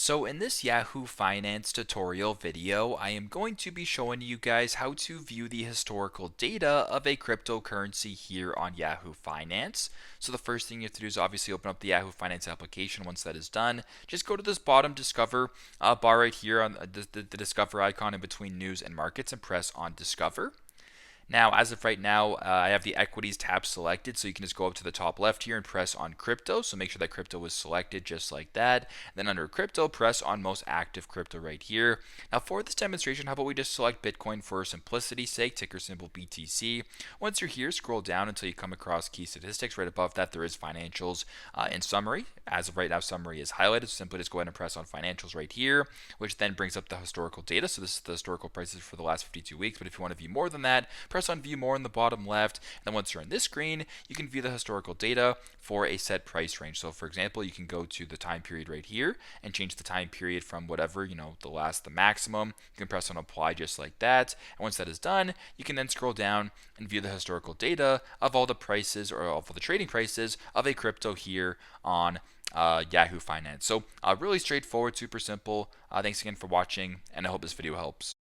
So in this Yahoo Finance tutorial video, I am going to be showing you guys how to view the historical data of a cryptocurrency here on Yahoo Finance. So the first thing you have to do is obviously open up the Yahoo Finance application. Once that is done, just go to this bottom Discover bar right here on the Discover icon in between News and Markets and press on Discover. Now, as of right now, I have the equities tab selected, so you can just go up to the top left here and press on crypto. So make sure that crypto is selected just like that. Then under crypto, press on most active crypto right here. Now for this demonstration, how about we just select Bitcoin for simplicity's sake, ticker symbol BTC. Once you're here, scroll down until you come across key statistics. Right above that, there is financials and summary. As of right now, summary is highlighted. So simply just go ahead and press on financials right here, which then brings up the historical data. So this is the historical prices for the last 52 weeks. But if you want to view more than that, press on view more in the bottom left, and then once you're on this screen, you can view the historical data for a set price range. So for example, you can go to the time period right here and change the time period from whatever, the maximum. You can press on apply just like that, and once that is done, you can then scroll down and view the historical data of all the prices or of all the trading prices of a crypto here on Yahoo Finance. So really straightforward, super simple. Thanks again for watching, and I hope this video helps.